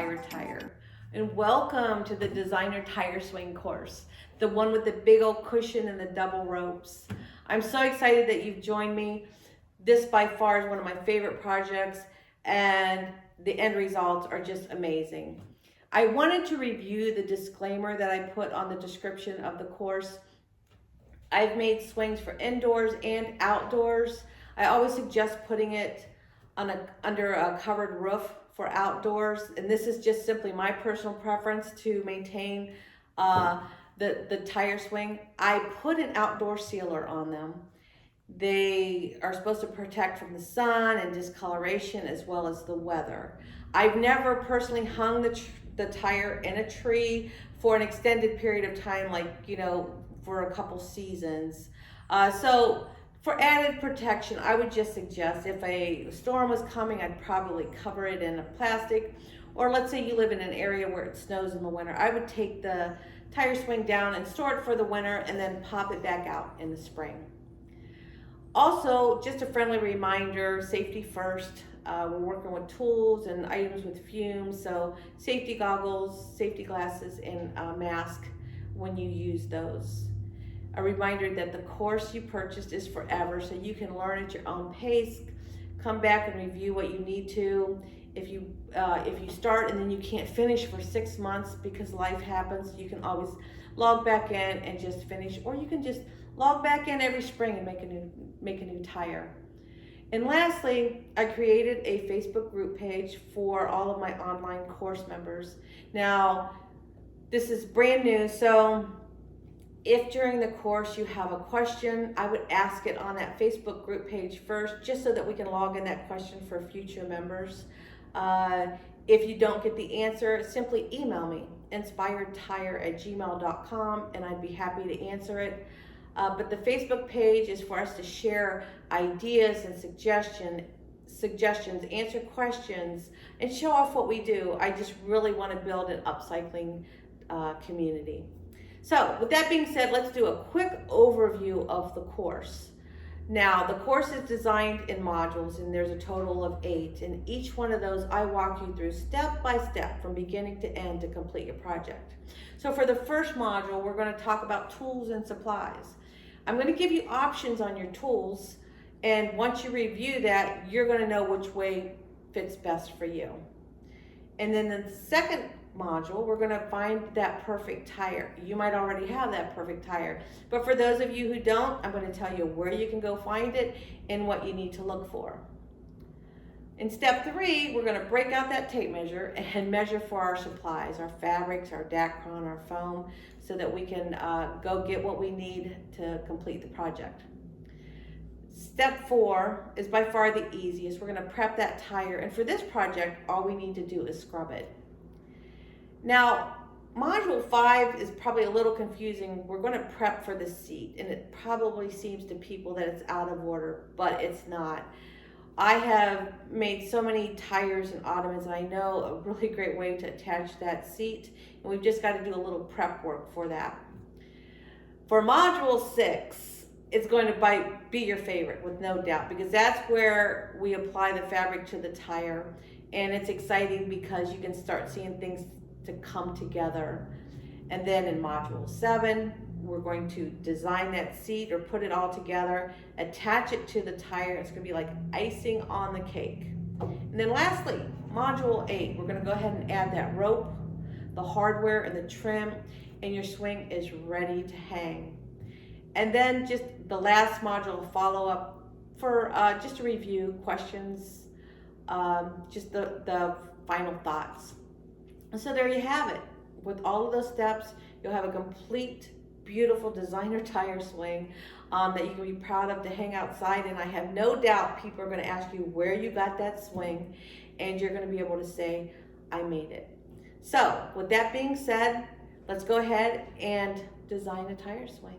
Inspired Tire, and welcome to the Designer Tire Swing course, the one with the big old cushion and the double ropes. I'm so excited that you've joined me. This by far is one of my favorite projects, and the end results are just amazing. I wanted to review the disclaimer that I put on the description of the course. I've made swings for indoors and outdoors. I always suggest putting it under a covered roof for outdoors, and this is just simply my personal preference to maintain the tire swing. I put an outdoor sealer on them. They are supposed to protect from the sun and discoloration as well as the weather. I've never personally hung the tire in a tree for an extended period of time, like, for a couple seasons. So for added protection, I would just suggest if a storm was coming, I'd probably cover it in a plastic. Or let's say you live in an area where it snows in the winter, I would take the tire swing down and store it for the winter and then pop it back out in the spring. Also, just a friendly reminder, safety first. We're working with tools and items with fumes, so safety goggles, safety glasses, and a mask when you use those. A reminder that the course you purchased is forever, so you can learn at your own pace. Come back and review what you need to. If you start and then you can't finish for 6 months because life happens, you can always log back in and just finish, or you can just log back in every spring and make a new tire. And lastly, I created a Facebook group page for all of my online course members. Now, this is brand new, so if during the course you have a question, I would ask it on that Facebook group page first, just so that we can log in that question for future members. If you don't get the answer, simply email me, inspiredtire@gmail.com, and I'd be happy to answer it. But the Facebook page is for us to share ideas and suggestions, answer questions, and show off what we do. I just really want to build an upcycling community. So with that being said, let's do a quick overview of the course. Now, the course is designed in modules, and there's a total of 8. And each one of those, I walk you through step by step from beginning to end to complete your project. So for the first module, we're going to talk about tools and supplies. I'm going to give you options on your tools, and once you review that, you're going to know which way fits best for you. And then the second module, we're going to find that perfect tire. You might already have that perfect tire, but for those of you who don't, I'm going to tell you where you can go find it and what you need to look for. In step 3, we're going to break out that tape measure and measure for our supplies, our fabrics, our Dacron, our foam, so that we can go get what we need to complete the project. Step 4 is by far the easiest. We're going to prep that tire, and for this project, all we need to do is scrub it. Now, module 5 is probably a little confusing. We're going to prep for the seat, and it probably seems to people that it's out of order, but it's not. I have made so many tires and ottomans, and I know a really great way to attach that seat, and we've just got to do a little prep work for that. For module 6, it's going to be your favorite with no doubt, because that's where we apply the fabric to the tire, and it's exciting because you can start seeing things to come together. And then in module 7, we're going to design that seat or put it all together, attach it to the tire. It's going to be like icing on the cake. And then lastly, module 8, we're going to go ahead and add that rope, the hardware, and the trim, and your swing is ready to hang. And then just the last module, follow up for just a review, questions, just the final thoughts. And so there you have it. With all of those steps, you'll have a complete, beautiful designer tire swing that you can be proud of to hang outside. And I have no doubt people are going to ask you where you got that swing, and you're going to be able to say, I made it. So with that being said, let's go ahead and design a tire swing.